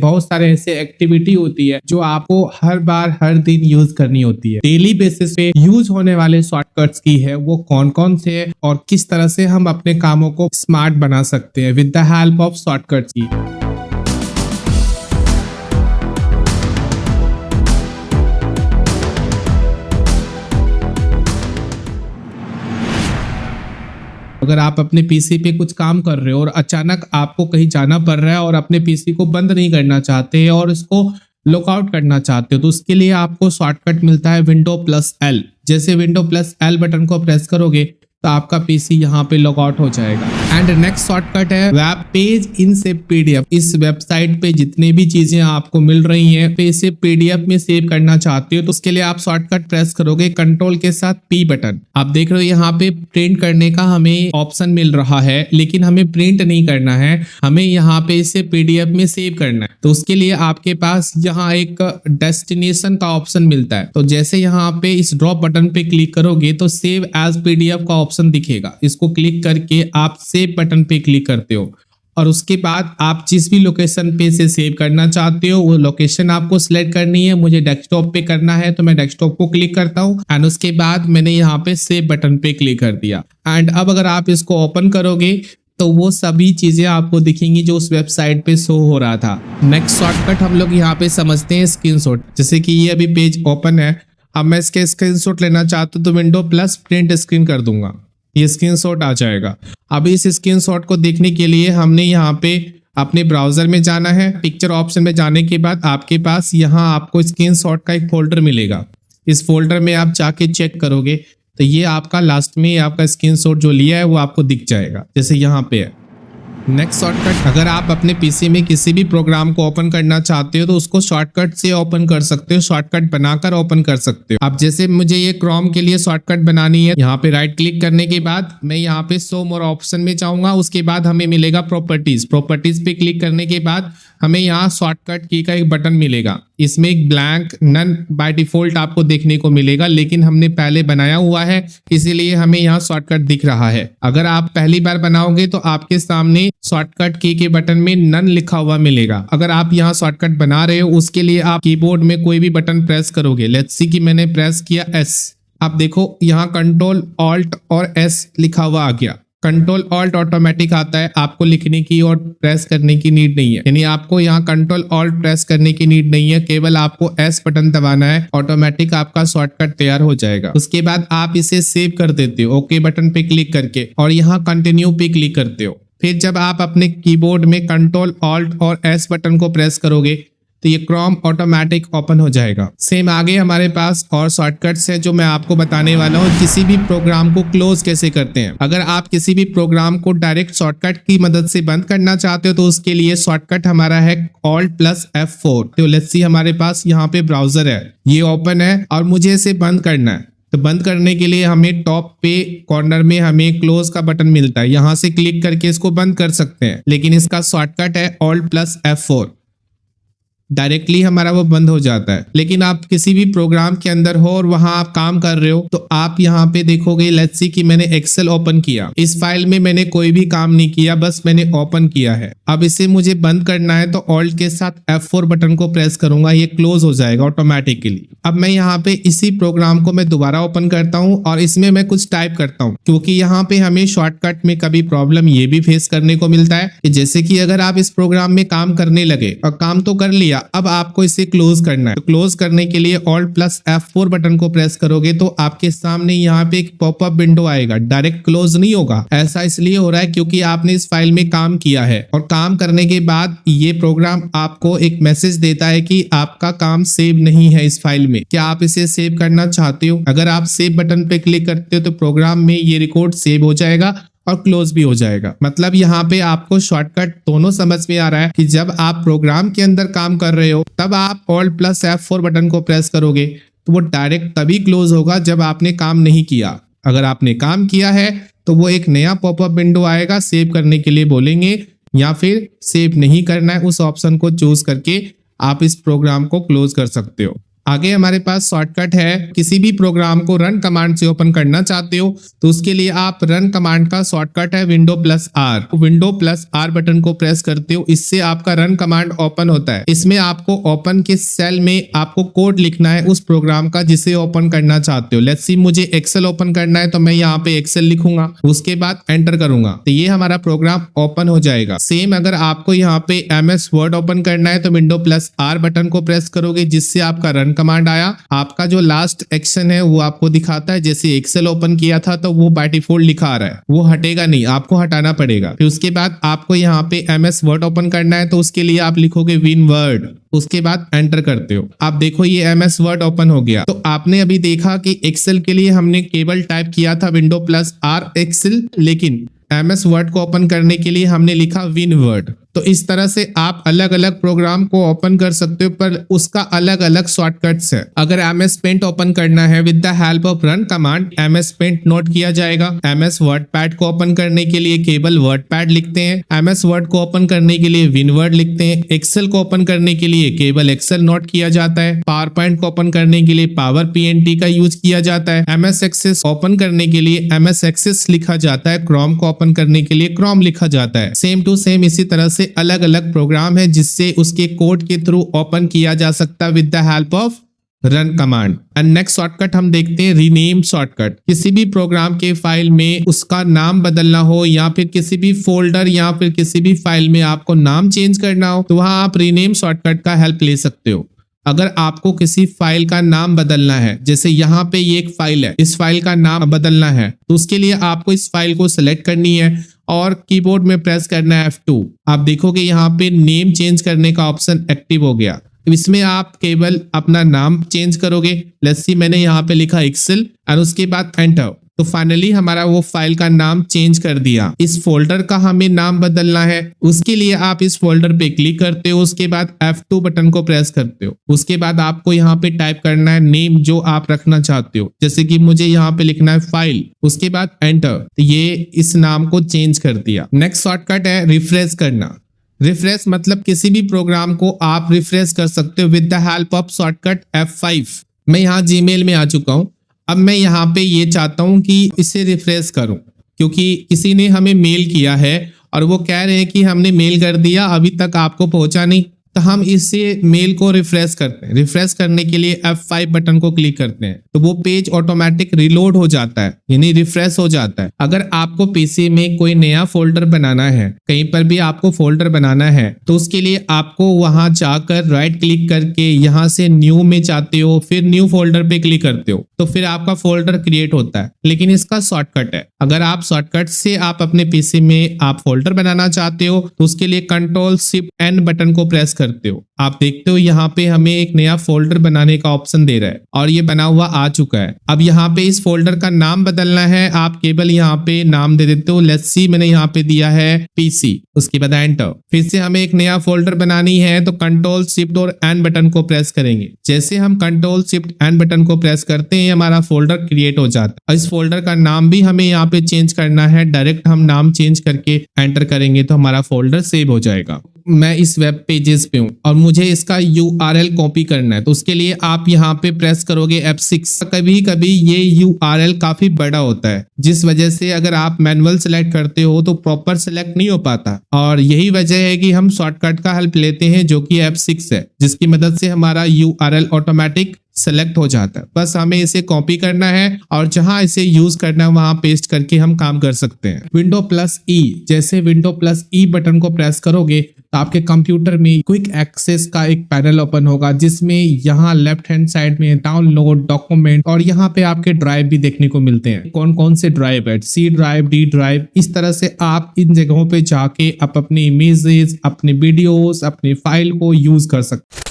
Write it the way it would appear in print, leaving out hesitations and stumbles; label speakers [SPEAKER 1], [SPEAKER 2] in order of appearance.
[SPEAKER 1] बहुत सारे ऐसे एक्टिविटी होती है जो आपको हर बार हर दिन यूज करनी होती है। डेली बेसिस पे यूज होने वाले शॉर्टकट्स की है वो कौन कौन से है और किस तरह से हम अपने कामों को स्मार्ट बना सकते हैं with the help of shortcuts की। अगर आप अपने पीसी पे कुछ काम कर रहे हो और अचानक आपको कहीं जाना पड़ रहा है और अपने पीसी को बंद नहीं करना चाहते और इसको लॉकआउट करना चाहते हो तो उसके लिए आपको शॉर्टकट मिलता है Windows+L। जैसे Windows+L बटन को प्रेस करोगे तो आपका पीसी यहाँ पे लॉगआउट हो जाएगा। एंड नेक्स्ट शॉर्टकट है web page in save PDF. इस वेबसाइट पे जितने भी चीजें आपको मिल रही हैं तो इसे पीडीएफ में सेव करना चाहते हो तो उसके लिए आप शॉर्टकट प्रेस करोगे कंट्रोल के साथ पी बटन। आप देख रहे हो यहाँ पे प्रिंट करने का हमें ऑप्शन मिल रहा है, लेकिन हमें प्रिंट नहीं करना है, हमें यहाँ पे इसे पीडीएफ में सेव करना है। तो उसके लिए आपके पास यहाँ एक डेस्टिनेशन का ऑप्शन मिलता है। तो जैसे यहाँ पे इस ड्रॉप बटन पे क्लिक करोगे तो सेव एज पीडीएफ का ऑप्शन दिखेगा। इसको क्लिक करके आप सेव बटन पे क्लिक करते हो और उसके बाद आप जिस भी लोकेशन पे से सेव करना चाहते हो वो लोकेशन आपको सिलेक्ट करनी है। मुझे डेस्कटॉप पे करना है तो मैं डेस्कटॉप को क्लिक करता हूँ एंड उसके बाद मैंने यहाँ पे सेव बटन पे क्लिक कर दिया। एंड अब अगर आप इसको ओपन करोगे तो वो सभी चीजें आपको दिखेंगी जो उस वेबसाइट पे शो हो रहा था। नेक्स्ट शॉर्टकट हम लोग यहाँ पे समझते हैं स्क्रीनशॉट। जैसे कि ये अभी पेज ओपन है, अब मैं इसके स्क्रीनशॉट लेना चाहता हूँ तो विंडो प्लस प्रिंट स्क्रीन कर दूंगा, ये स्क्रीनशॉट आ जाएगा। अब इस स्क्रीनशॉट को देखने के लिए हमने यहाँ पे अपने ब्राउजर में जाना है। पिक्चर ऑप्शन में जाने के बाद आपके पास यहाँ आपको स्क्रीनशॉट का एक फोल्डर मिलेगा। इस फोल्डर में आप जाके चेक करोगे तो ये आपका लास्ट में आपका स्क्रीनशॉट जो लिया है वो आपको दिख जाएगा, जैसे यहाँ पे है। नेक्स्ट शॉर्टकट, अगर आप अपने पीसी में किसी भी प्रोग्राम को ओपन करना चाहते हो तो उसको शॉर्टकट से ओपन कर सकते हो, शॉर्टकट बनाकर ओपन कर सकते हो। अब जैसे मुझे ये क्रोम के लिए शॉर्टकट बनानी है, यहाँ पे राइट क्लिक करने के बाद मैं यहाँ पे शो मोर ऑप्शन में जाऊंगा। उसके बाद हमें मिलेगा प्रॉपर्टीज। प्रॉपर्टीज पे क्लिक करने के बाद हमें यहाँ शॉर्टकट की का एक बटन मिलेगा। इसमें एक ब्लैंक नन बाय डिफॉल्ट आपको देखने को मिलेगा, लेकिन हमने पहले बनाया हुआ है इसीलिए हमें यहाँ शॉर्टकट दिख रहा है। अगर आप पहली बार बनाओगे तो आपके सामने शॉर्टकट की के बटन में नन लिखा हुआ मिलेगा। अगर आप यहाँ शॉर्टकट बना रहे हो उसके लिए आप कीबोर्ड में कोई भी बटन प्रेस करोगे। लेट्स सी कि मैंने प्रेस किया एस। आप देखो यहाँ कंट्रोल ऑल्ट और एस लिखा हुआ आ गया। कंट्रोल ऑल्ट ऑटोमेटिक आता है, आपको लिखने की और प्रेस करने की नीड नहीं है। यानी आपको यहाँ कंट्रोल ऑल्ट प्रेस करने की नीड नहीं है, केवल आपको एस बटन दबाना है, ऑटोमेटिक आपका शॉर्टकट तैयार हो जाएगा। उसके बाद आप इसे सेव कर देते हो ओके बटन पे क्लिक करके और यहाँ कंटिन्यू पे क्लिक करते हो। फिर जब आप अपने कीबोर्ड में कंट्रोल ऑल्ट और एस बटन को प्रेस करोगे तो ये क्रोम ऑटोमेटिक ओपन हो जाएगा। सेम आगे हमारे पास और शॉर्टकट्स है जो मैं आपको बताने वाला हूँ किसी भी प्रोग्राम को क्लोज कैसे करते हैं। अगर आप किसी भी प्रोग्राम को डायरेक्ट शॉर्टकट की मदद से बंद करना चाहते हो तो उसके लिए शॉर्टकट हमारा है Alt+F4। तो लेट्स सी हमारे पास यहाँ पे ब्राउजर है, ये ओपन है और मुझे इसे बंद करना है। तो बंद करने के लिए हमें टॉप पे कॉर्नर में हमें क्लोज का बटन मिलता है, यहाँ से क्लिक करके इसको बंद कर सकते हैं, लेकिन इसका शॉर्टकट है Alt+F4। डायरेक्टली हमारा वो बंद हो जाता है। लेकिन आप किसी भी प्रोग्राम के अंदर हो और वहां आप काम कर रहे हो तो आप यहाँ पे देखोगे लेट्स सी कि मैंने एक्सेल ओपन किया। इस फाइल में मैंने कोई भी काम नहीं किया, बस मैंने ओपन किया है। अब इसे मुझे बंद करना है तो ऑल्ट के साथ F4 बटन को प्रेस करूंगा, ये क्लोज हो जाएगा ऑटोमेटिकली। अब मैं यहाँ पे इसी प्रोग्राम को मैं दोबारा ओपन करता हूँ और इसमें मैं कुछ टाइप करता हूँ, क्योंकि यहाँ पे हमें शॉर्टकट में कभी प्रॉब्लम ये भी फेस करने को मिलता है कि जैसे कि अगर आप इस प्रोग्राम में काम करने लगे और काम तो कर लिया, अब आपको इसे क्लोज करना है। तो क्लोज करने के लिए Alt+F4 बटन को प्रेस करोगे तो आपके सामने यहाँ पे एक पॉपअप विंडो आएगा। डायरेक्ट क्लोज नहीं होगा, ऐसा इसलिए हो रहा है क्योंकि आपने इस फाइल में काम किया है और काम करने के बाद ये प्रोग्राम आपको एक मैसेज देता है कि आपका काम सेव नहीं है इस फाइल में, क्या आप इसे सेव करना चाहते हो। अगर आप सेव बटन पे क्लिक करते हो तो प्रोग्राम में ये रिकॉर्ड सेव हो जाएगा और क्लोज भी हो जाएगा। मतलब यहाँ पे आपको शॉर्टकट दोनों समझ में आ रहा है कि जब आप प्रोग्राम के अंदर काम कर रहे हो तब आप Alt+F4 बटन को प्रेस करोगे तो वो डायरेक्ट तभी क्लोज होगा जब आपने काम नहीं किया। अगर आपने काम किया है तो वो एक नया पॉपअप विंडो आएगा, सेव करने के लिए बोलेंगे या फिर सेव नहीं करना है उस ऑप्शन को चूज करके आप इस प्रोग्राम को क्लोज कर सकते हो। आगे हमारे पास शॉर्टकट है, किसी भी प्रोग्राम को रन कमांड से ओपन करना चाहते हो तो उसके लिए आप रन कमांड का शॉर्टकट है Window+R बटन को प्रेस करते हो, इससे आपका रन कमांड ओपन होता है। इसमें आपको ओपन के सेल में आपको कोड लिखना है उस प्रोग्राम का जिसे ओपन करना चाहते हो। लेट्स सी मुझे एक्सेल ओपन करना है तो मैं यहाँ पे एक्सेल लिखूंगा, उसके बाद एंटर करूंगा तो ये हमारा प्रोग्राम ओपन हो जाएगा। सेम अगर आपको यहाँ पे MS वर्ड ओपन करना है तो Window+R बटन को प्रेस करोगे जिससे आपका रन कमांड आया। आपका जो लास्ट एक्शन है वो आपको दिखाता है, जैसे एक्सेल ओपन किया था तो वो बाय डिफॉल्ट लिखा आ रहा है, वो हटेगा नहीं, आपको हटाना पड़ेगा। फिर उसके बाद आपको यहाँ पे MS वर्ड ओपन करना है तो उसके लिए आप लिखोगे WinWord, उसके बाद एंटर करते हो। आप देखो ये MS वर्ड ओपन हो गया। तो आपने अभी देखा कि एक्सेल के लिए हमने केवल टाइप किया था Window+R एक्सेल, लेकिन MS वर्ड को ओपन करने के लिए हमने लिखा WinWord। तो इस तरह से आप अलग अलग प्रोग्राम को ओपन कर सकते हो, पर उसका अलग अलग शॉर्टकट्स है। अगर MS पेंट ओपन करना है with the help of run command, MS paint note किया जाएगा। MS वर्डपैड को ओपन करने के लिए केवल वर्डपैड लिखते हैं। MS वर्ड को ओपन करने के लिए WinWord लिखते हैं। एक्सेल को ओपन करने के लिए केवल एक्सेल नोट किया जाता है। पावर पॉइंट को ओपन करने के लिए पावर PNT का यूज किया जाता है। MS एक्सेस ओपन करने के लिए MS एक्सेस लिखा जाता है। क्रोम को ओपन करने के लिए क्रोम लिखा जाता है। सेम टू सेम इसी तरह से अलग अलग प्रोग्राम है जिससे उसके कोड के थ्रू ओपन किया जा सकता है with the help of run command. And next shortcut हम देखते हैं रीनेम शॉर्टकट। किसी भी प्रोग्राम के फाइल में उसका नाम बदलना हो या फिर किसी भी फोल्डर या फिर किसी भी फाइल में आपको नाम चेंज करना हो तो वहां आप रीनेम शॉर्टकट का हेल्प ले सकते हो। अगर आपको किसी फाइल का नाम बदलना है, जैसे यहाँ पे ये एक फाइल है, इस फाइल का नाम बदलना है तो उसके लिए आपको इस फाइल को सिलेक्ट करनी है और कीबोर्ड में प्रेस करना है F2। आप देखोगे यहाँ पे नेम चेंज करने का ऑप्शन एक्टिव हो गया। इसमें आप केवल अपना नाम चेंज करोगे। लेट्स सी मैंने यहाँ पे लिखा एक्सेल और उसके बाद एंटर, तो फाइनली हमारा वो फाइल का नाम चेंज कर दिया। इस फोल्डर का हमें नाम बदलना है, उसके लिए आप इस फोल्डर पे क्लिक करते हो, उसके बाद F2 बटन को प्रेस करते हो। उसके बाद आपको यहाँ पे टाइप करना है नेम जो आप रखना चाहते हो, जैसे कि मुझे यहाँ पे लिखना है फाइल, उसके बाद एंटर, तो ये इस नाम को चेंज कर दिया। नेक्स्ट शॉर्टकट है रिफ्रेश करना। रिफ्रेश मतलब किसी भी प्रोग्राम को आप रिफ्रेश कर सकते हो with the help of shortcut F5। मैं यहाँ जीमेल में आ चुका हूँ। अब मैं यहाँ पे ये चाहता हूँ कि इसे रिफ्रेश करूँ, क्योंकि किसी ने हमें मेल किया है और वो कह रहे हैं कि हमने मेल कर दिया, अभी तक आपको पहुंचा नहीं। तो हम इससे मेल को रिफ्रेश करते हैं। रिफ्रेश करने के लिए F5 बटन को क्लिक करते हैं तो वो पेज ऑटोमेटिक रिलोड हो जाता है, यानी रिफ्रेश हो जाता है। अगर आपको पीसी में कोई नया फोल्डर बनाना है, कहीं पर भी आपको फोल्डर बनाना है, तो उसके लिए आपको वहां जाकर राइट क्लिक करके यहाँ से न्यू में चाहते हो, फिर न्यू फोल्डर पे क्लिक करते हो तो फिर आपका फोल्डर क्रिएट होता है। लेकिन इसका शॉर्टकट है, अगर आप शॉर्टकट से आप अपने पीसी में आप फोल्डर बनाना चाहते हो तो उसके लिए Ctrl+Shift+N बटन को प्रेस करते हो। आप देखते हो यहाँ पे हमें एक नया फोल्डर बनाने का ऑप्शन दे रहा है और ये बना हुआ आ चुका है। अब यहाँ पे इस फोल्डर का नाम बदलना है, आप केवल यहाँ पे नाम दे देते हो। लेट्स सी मैंने यहाँ पे दिया है PC, उसके बाद एंटर। फिर से हमें एक नया फोल्डर बनानी है तो Ctrl+Shift+N बटन को प्रेस करेंगे। जैसे हम Ctrl+Shift+N बटन को प्रेस करते हैं हमारा फोल्डर क्रिएट हो जाता है। इस फोल्डर का नाम भी हमें यहाँ पे चेंज करना है, डायरेक्ट हम नाम चेंज करके एंटर करेंगे तो हमारा फोल्डर सेव हो जाएगा। मैं इस वेब पेजेस पे हूँ और मुझे इसका URL कॉपी करना है तो उसके लिए आप यहाँ पे प्रेस करोगे F6। कभी कभी ये URL काफी बड़ा होता है, जिस वजह से अगर आप मैनुअल सेलेक्ट करते हो तो प्रॉपर सेलेक्ट नहीं हो पाता, और यही वजह है कि हम शॉर्टकट का हेल्प लेते हैं जो कि F6 है, जिसकी मदद से हमारा URL ऑटोमेटिक सेलेक्ट हो जाता है। बस हमें इसे कॉपी करना है और जहां इसे यूज करना है वहां पेस्ट करके हम काम कर सकते हैं। Window+E, जैसे Window+E बटन को प्रेस करोगे तो आपके कंप्यूटर में क्विक एक्सेस का एक पैनल ओपन होगा, जिसमें यहाँ लेफ्ट हैंड साइड में डाउनलोड, डॉक्यूमेंट और यहाँ पे आपके ड्राइव भी देखने को मिलते हैं। कौन कौन से ड्राइव है, C ड्राइव, D ड्राइव। इस तरह से आप इन जगहों पे जाके आप अपने इमेजेस, अपने वीडियोस, अपने फाइल को यूज कर सकते हैं।